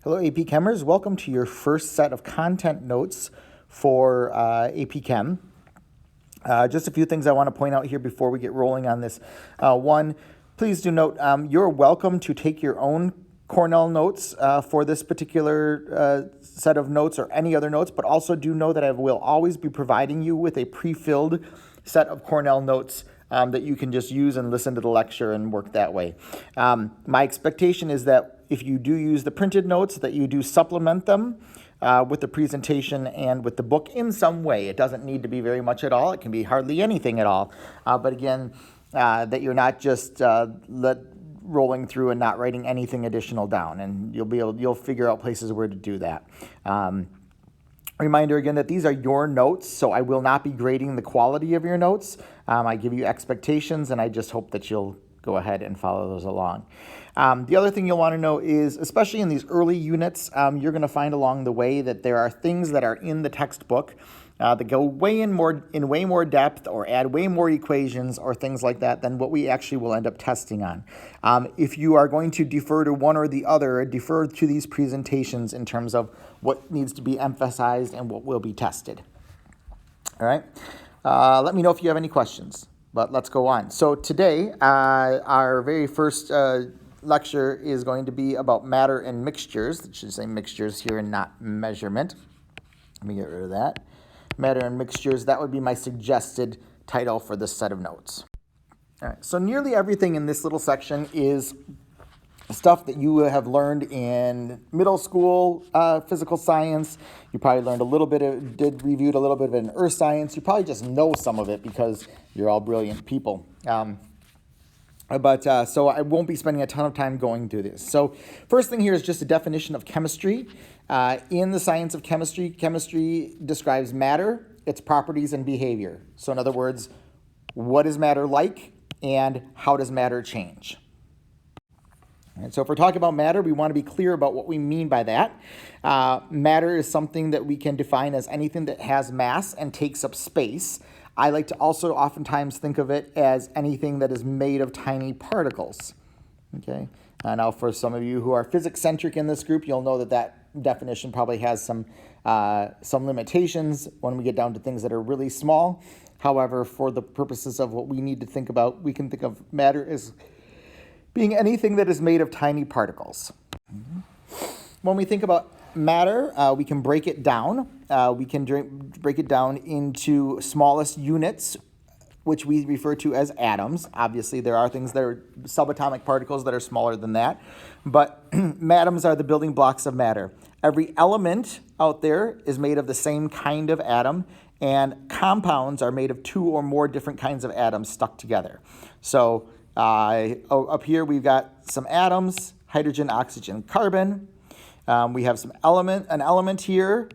Hello AP Chemers, welcome to your first set of content notes for AP Chem. Just a few things I want to point out here before we get rolling on this. One, please do note you're welcome to take your own Cornell notes for this particular set of notes or any other notes, but also do know that I will always be providing you with a pre-filled set of Cornell notes that you can just use and listen to the lecture and work that way. My expectation is that if you do use the printed notes, that you do supplement them with the presentation and with the book in some way. It doesn't need to be very much at all. It can be hardly anything at all. But again, that you're not just rolling through and not writing anything additional down, and you'll figure out places where to do that. Reminder again that these are your notes, so I will not be grading the quality of your notes. I give you expectations, and I just hope that you'll go ahead and follow those along. The other thing you'll want to know is, especially in these early units, you're going to find along the way that there are things that are in the textbook that go way more depth or add way more equations or things like that than what we actually will end up testing on. If you are going to defer to one or the other, defer to these presentations in terms of what needs to be emphasized and what will be tested. All right. Let me know if you have any questions, but let's go on. So today, our very first lecture is going to be about matter and mixtures. It should say mixtures here and not measurement. Let me get rid of that. Matter and mixtures, that would be my suggested title for this set of notes. All right, so nearly everything in this little section is stuff that you have learned in middle school physical science. You probably learned reviewed a little bit of it in earth science. You probably just know some of it because you're all brilliant people. So I won't be spending a ton of time going through this. So first thing here is just a definition of chemistry. In the science of chemistry, chemistry describes matter, its properties, and behavior. So in other words, what is matter like and how does matter change? And so if we're talking about matter, we want to be clear about what we mean by that. Matter is something that we can define as anything that has mass and takes up space. I like to also oftentimes think of it as anything that is made of tiny particles. Okay. Now, for some of you who are physics-centric in this group, you'll know that that definition probably has some limitations when we get down to things that are really small. However, for the purposes of what we need to think about, we can think of matter as being anything that is made of tiny particles. When we think about matter, we can break it down. We can break it down into smallest units, which we refer to as atoms. Obviously, there are things that are subatomic particles that are smaller than that, but atoms are the building blocks of matter. Every element out there is made of the same kind of atom, and compounds are made of two or more different kinds of atoms stuck together. So up here we've got some atoms: hydrogen, oxygen, carbon. We have an element here,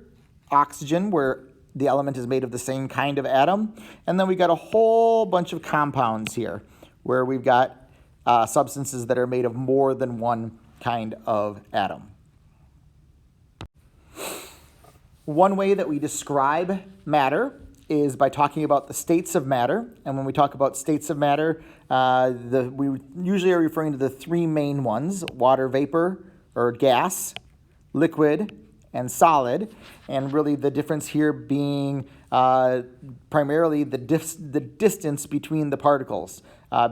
oxygen, where the element is made of the same kind of atom. And then we got a whole bunch of compounds here, where we've got substances that are made of more than one kind of atom. One way that we describe matter is by talking about the states of matter. And when we talk about states of matter, we usually are referring to the three main ones: water vapor or gas, liquid, and solid. And really the difference here being primarily the distance between the particles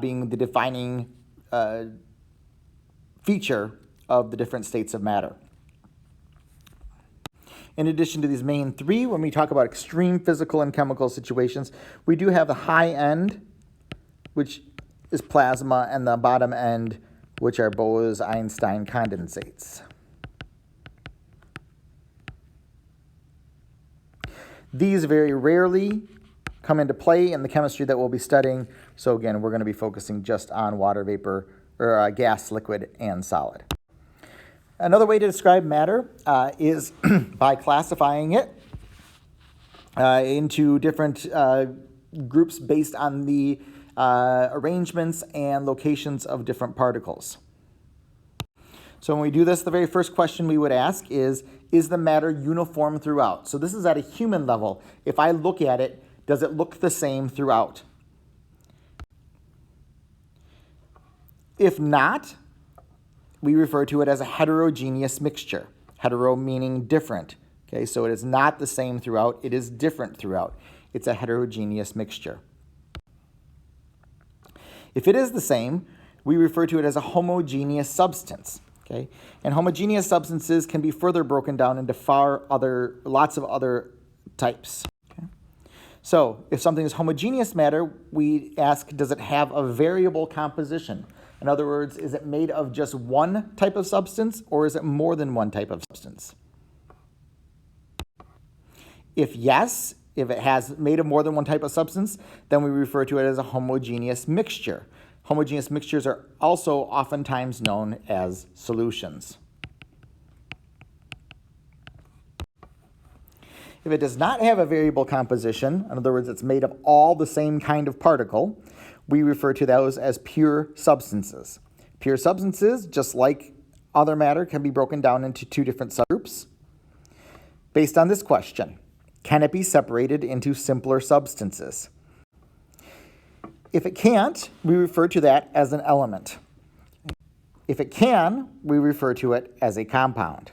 being the defining feature of the different states of matter. In addition to these main three, when we talk about extreme physical and chemical situations, we do have the high end, which is plasma, and the bottom end, which are Bose-Einstein condensates. These very rarely come into play in the chemistry that we'll be studying. So again, we're going to be focusing just on water vapor, or gas, liquid, and solid. Another way to describe matter is by classifying it into different groups based on the arrangements and locations of different particles. So when we do this, the very first question we would ask is the matter uniform throughout? So this is at a human level. If I look at it, does it look the same throughout? If not, we refer to it as a heterogeneous mixture. Hetero meaning different. Okay, so it is not the same throughout, it is different throughout. It's a heterogeneous mixture. If it is the same, we refer to it as a homogeneous substance. Okay? And homogeneous substances can be further broken down into lots of other types. Okay? So if something is homogeneous matter, we ask, does it have a variable composition? In other words, is it made of just one type of substance, or is it more than one type of substance? If yes, if it has made of more than one type of substance, then we refer to it as a homogeneous mixture. Homogeneous mixtures are also oftentimes known as solutions. If it does not have a variable composition, in other words, it's made of all the same kind of particle, we refer to those as pure substances. Pure substances, just like other matter, can be broken down into two different subgroups based on this question. Can it be separated into simpler substances? If it can't, we refer to that as an element. If it can, we refer to it as a compound.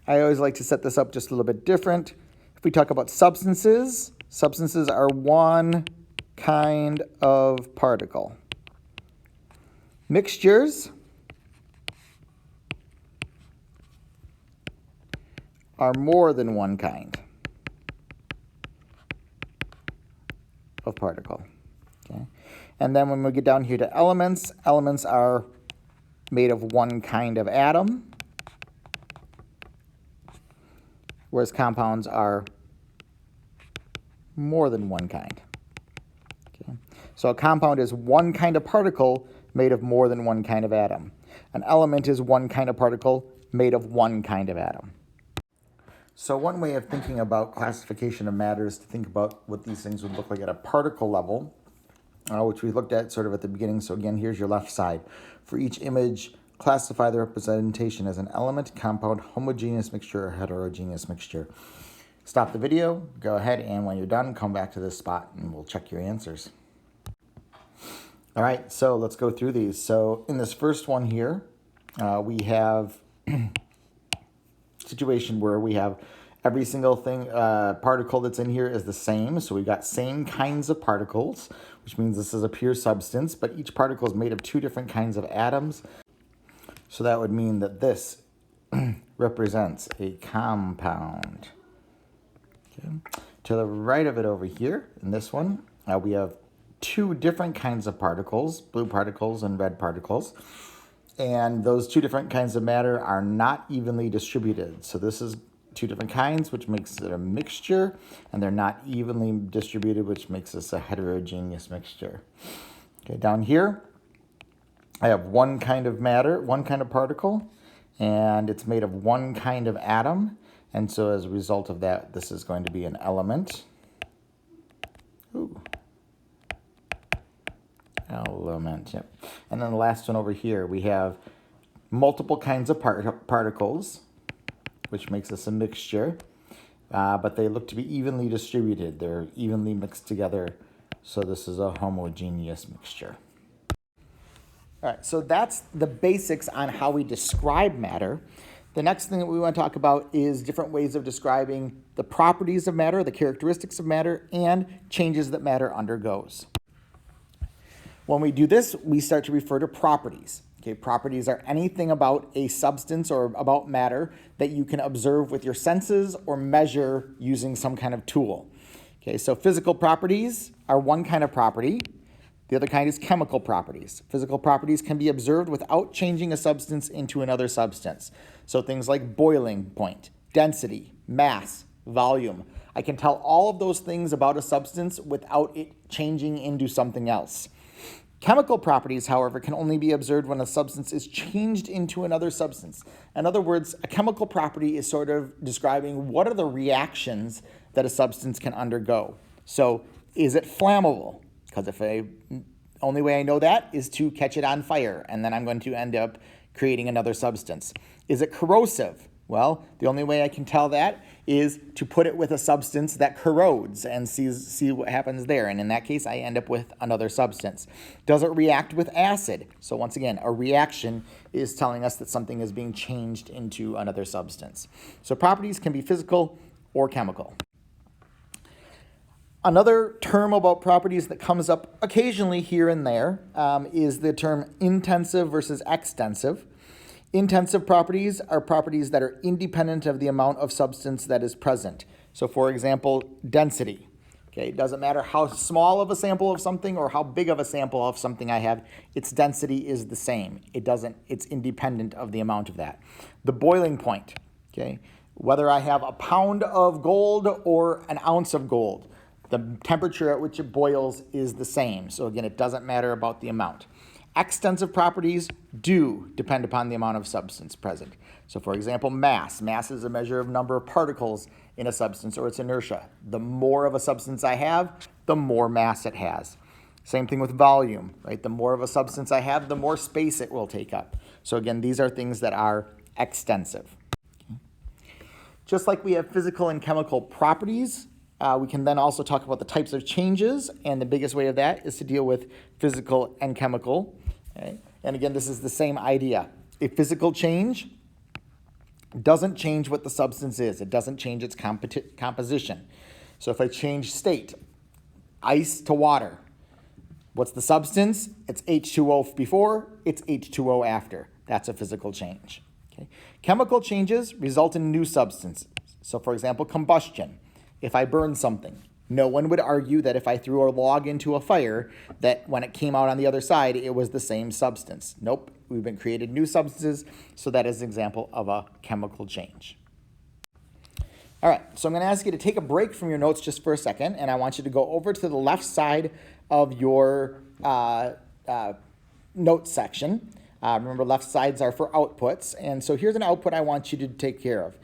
I always like to set this up just a little bit different. If we talk about substances, substances are one kind of particle. Mixtures are more than one kind of particle. Okay? And then when we get down here to elements, elements are made of one kind of atom, whereas compounds are more than one kind. Okay? So a compound is one kind of particle made of more than one kind of atom. An element is one kind of particle made of one kind of atom. So one way of thinking about classification of matter is to think about what these things would look like at a particle level, which we looked at sort of at the beginning. So again, here's your left side. For each image, classify the representation as an element, compound, homogeneous mixture, or heterogeneous mixture. Stop the video, go ahead, and when you're done, come back to this spot and we'll check your answers. All right, so let's go through these. So in this first one here, we have situation where we have every single particle that's in here is the same. So we've got same kinds of particles, which means this is a pure substance, but each particle is made of two different kinds of atoms. So that would mean that this represents a compound. Okay. To the right of it over here, in this one, we have two different kinds of particles, blue particles and red particles. And those two different kinds of matter are not evenly distributed. So this is two different kinds, which makes it a mixture, and they're not evenly distributed, which makes this a heterogeneous mixture. Okay, down here, I have one kind of matter, one kind of particle, and it's made of one kind of atom. And so as a result of that, this is going to be an element. Ooh. Element, yep. And then the last one over here, we have multiple kinds of particles, which makes this a mixture, but they look to be evenly distributed. They're evenly mixed together, so this is a homogeneous mixture. All right, so that's the basics on how we describe matter. The next thing that we want to talk about is different ways of describing the properties of matter, the characteristics of matter, and changes that matter undergoes. When we do this, we start to refer to properties. Okay, properties are anything about a substance or about matter that you can observe with your senses or measure using some kind of tool. Okay, so physical properties are one kind of property. The other kind is chemical properties. Physical properties can be observed without changing a substance into another substance. So things like boiling point, density, mass, volume. I can tell all of those things about a substance without it changing into something else. Chemical properties, however, can only be observed when a substance is changed into another substance. In other words, a chemical property is sort of describing what are the reactions that a substance can undergo. So is it flammable? Because only way I know that is to catch it on fire, and then I'm going to end up creating another substance. Is it corrosive? Well, the only way I can tell that is to put it with a substance that corrodes and see what happens there. And in that case, I end up with another substance. Does it react with acid? So once again, a reaction is telling us that something is being changed into another substance. So properties can be physical or chemical. Another term about properties that comes up occasionally here and there is the term intensive versus extensive. Intensive properties are properties that are independent of the amount of substance that is present. So for example, density. Okay, it doesn't matter how small of a sample of something or how big of a sample of something I have, its density is the same. It's independent of the amount of that. The boiling point, okay, whether I have a pound of gold or an ounce of gold, the temperature at which it boils is the same. So again, it doesn't matter about the amount. Extensive properties do depend upon the amount of substance present. So for example, mass. Mass is a measure of number of particles in a substance or its inertia. The more of a substance I have, the more mass it has. Same thing with volume, right? The more of a substance I have, the more space it will take up. So again, these are things that are extensive. Okay. Just like we have physical and chemical properties, we can then also talk about the types of changes, and the biggest way of that is to deal with physical and chemical. Okay? And again, this is the same idea. A physical change doesn't change what the substance is. It doesn't change its composition. So if I change state, ice to water, what's the substance? It's H2O before, it's H2O after. That's a physical change. Okay? Chemical changes result in new substances. So for example, combustion. If I burn something, no one would argue that if I threw a log into a fire, that when it came out on the other side, it was the same substance. Nope, we've been created new substances, so that is an example of a chemical change. All right, so I'm going to ask you to take a break from your notes just for a second, and I want you to go over to the left side of your notes section. Remember, left sides are for outputs, and so here's an output I want you to take care of.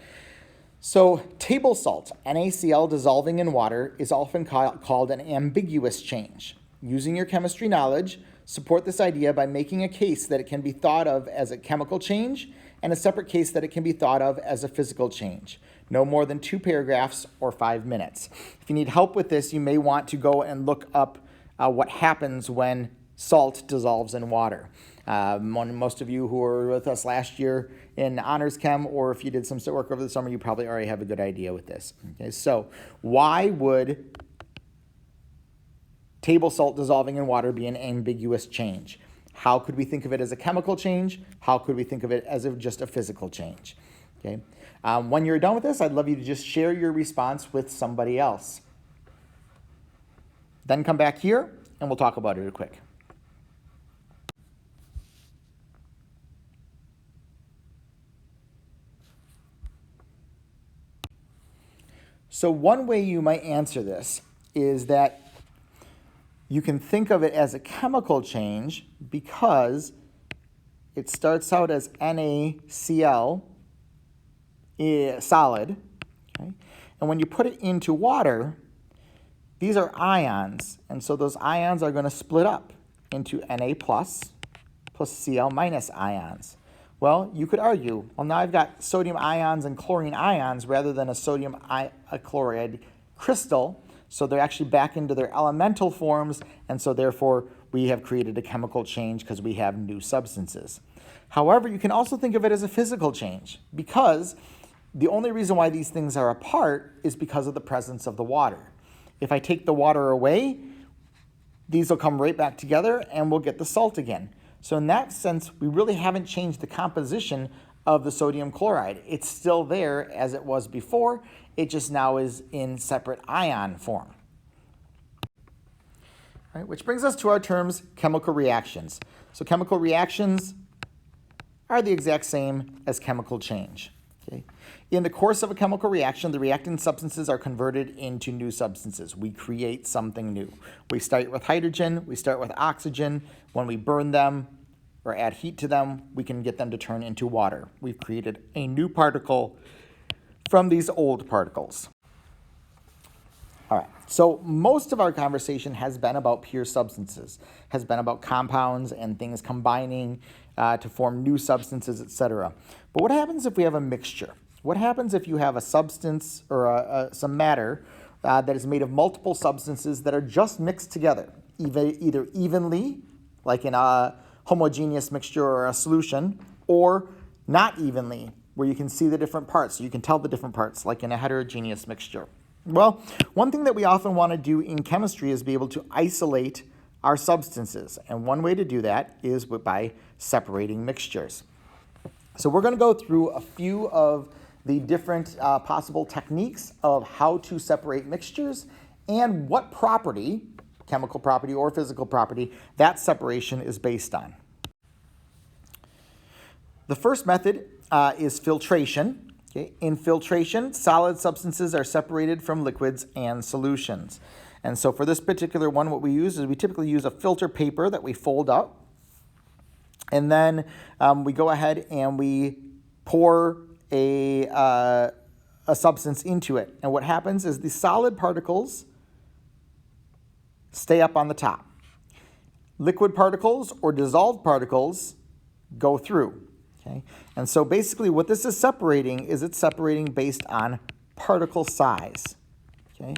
So table salt, NaCl dissolving in water, is often called an ambiguous change. Using your chemistry knowledge, support this idea by making a case that it can be thought of as a chemical change and a separate case that it can be thought of as a physical change. No more than 2 paragraphs or 5 minutes. If you need help with this, you may want to go and look up what happens when salt dissolves in water. Most of you who were with us last year in honors chem, or if you did some work over the summer, you probably already have a good idea with this. Okay, so why would table salt dissolving in water be an ambiguous change? How could we think of it as a chemical change? How could we think of it as just a physical change? Okay. When you're done with this, I'd love you to just share your response with somebody else. Then come back here and we'll talk about it real quick. So one way you might answer this is that you can think of it as a chemical change because it starts out as NaCl, solid, okay? And when you put it into water, these are ions, and so those ions are going to split up into Na plus Cl minus ions. Well, you could argue, well, now I've got sodium ions and chlorine ions rather than a sodium chloride crystal, so they're actually back into their elemental forms, and so therefore we have created a chemical change because we have new substances. However, you can also think of it as a physical change because the only reason why these things are apart is because of the presence of the water. If I take the water away, these will come right back together and we'll get the salt again. So in that sense, we really haven't changed the composition of the sodium chloride. It's still there as it was before. It just now is in separate ion form. All right, which brings us to our terms chemical reactions. So chemical reactions are the exact same as chemical change. Okay? In the course of a chemical reaction, the reactant substances are converted into new substances. We create something new. We start with hydrogen, we start with oxygen. When we burn them or add heat to them, we can get them to turn into water. We've created a new particle from these old particles. All right, so most of our conversation has been about pure substances, has been about compounds and things combining to form new substances, etc. But what happens if we have a mixture? What happens if you have a substance or some matter that is made of multiple substances that are just mixed together, either evenly, like in a homogeneous mixture or a solution, or not evenly, where you can see the different parts, so you can tell the different parts, like in a heterogeneous mixture? Well, one thing that we often want to do in chemistry is be able to isolate our substances, and one way to do that is by separating mixtures. So we're going to go through a few of the different possible techniques of how to separate mixtures and what property, chemical property or physical property, that separation is based on. The first method is filtration. Okay? In filtration, solid substances are separated from liquids and solutions. And so for this particular one, what we use is we typically use a filter paper that we fold up. And then we go ahead and we pour a substance into it. And what happens is the solid particles stay up on the top. Liquid particles or dissolved particles go through. Okay? And so basically what this is separating is it's separating based on particle size. Okay?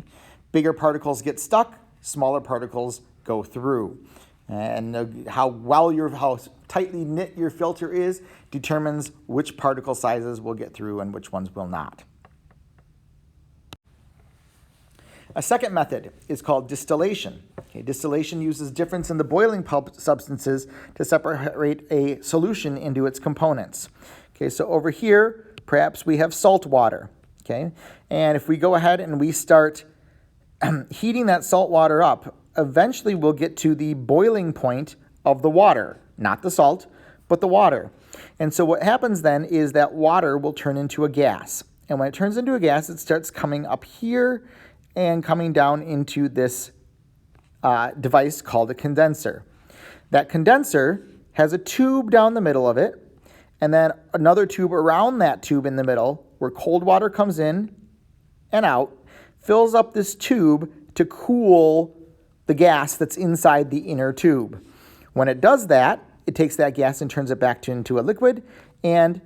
Bigger particles get stuck, smaller particles go through. And how tightly knit your filter is determines which particle sizes will get through and which ones will not. A second method is called distillation. Okay, distillation uses difference in the boiling substances to separate a solution into its components. Okay, so over here, perhaps we have salt water. Okay, and if we go ahead and we start heating that salt water up, eventually we'll get to the boiling point of the water, not the salt, but the water. And so what happens then is that water will turn into a gas. And when it turns into a gas, it starts coming up here and coming down into this device called a condenser. That condenser has a tube down the middle of it, and then another tube around that tube in the middle where cold water comes in and out, fills up this tube to cool the gas that's inside the inner tube. When it does that, it takes that gas and turns it back into a liquid, and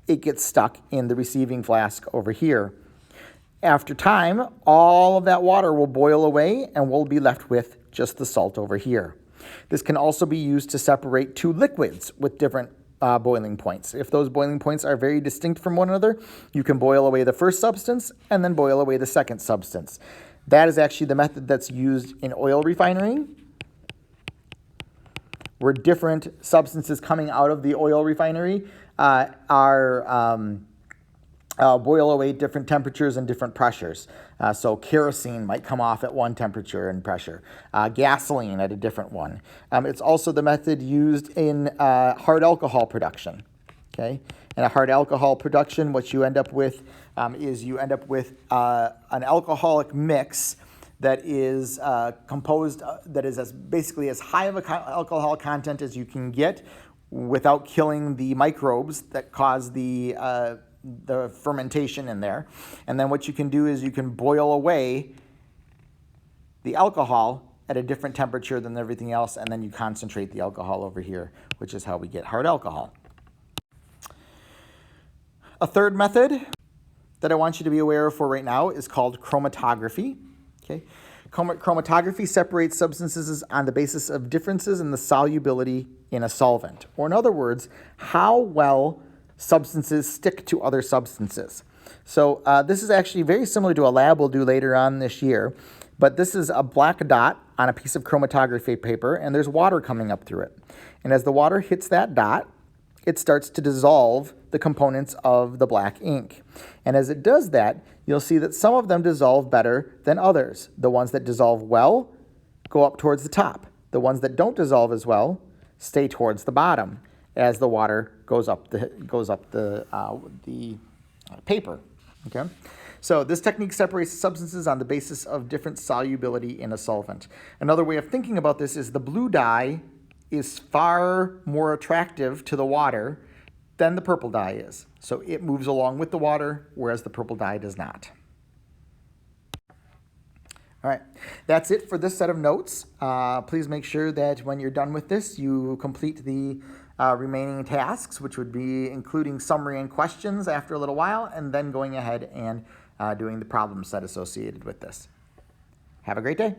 it gets stuck in the receiving flask over here. After time, all of that water will boil away, and we'll be left with just the salt over here. This can also be used to separate two liquids with different boiling points. If those boiling points are very distinct from one another, you can boil away the first substance and then boil away the second substance. That is actually the method that's used in oil refinery, where different substances coming out of the oil refinery boil away at different temperatures and different pressures. So kerosene might come off at one temperature and pressure, gasoline at a different one. It's also the method used in hard alcohol production. Okay, in a hard alcohol production, what you end up with is you end up with an alcoholic mix that is composed, that is basically as high of an alcohol content as you can get without killing the microbes that cause the fermentation in there. And then what you can do is you can boil away the alcohol at a different temperature than everything else, and then you concentrate the alcohol over here, which is how we get hard alcohol. A third method that I want you to be aware of for right now is called chromatography. Okay? Chromatography separates substances on the basis of differences in the solubility in a solvent. Or in other words, how well substances stick to other substances. So this is actually very similar to a lab we'll do later on this year, but this is a black dot on a piece of chromatography paper, and there's water coming up through it. And as the water hits that dot, it starts to dissolve the components of the black ink. And as it does that, you'll see that some of them dissolve better than others. The ones that dissolve well go up towards the top. The ones that don't dissolve as well stay towards the bottom as the water goes up the paper. Okay? So this technique separates substances on the basis of different solubility in a solvent. Another way of thinking about this is the blue dye is far more attractive to the water than the purple dye is. So it moves along with the water, whereas the purple dye does not. All right, that's it for this set of notes. Please make sure that when you're done with this, you complete the remaining tasks, which would be including summary and questions after a little while, and then going ahead and doing the problem set associated with this. Have a great day.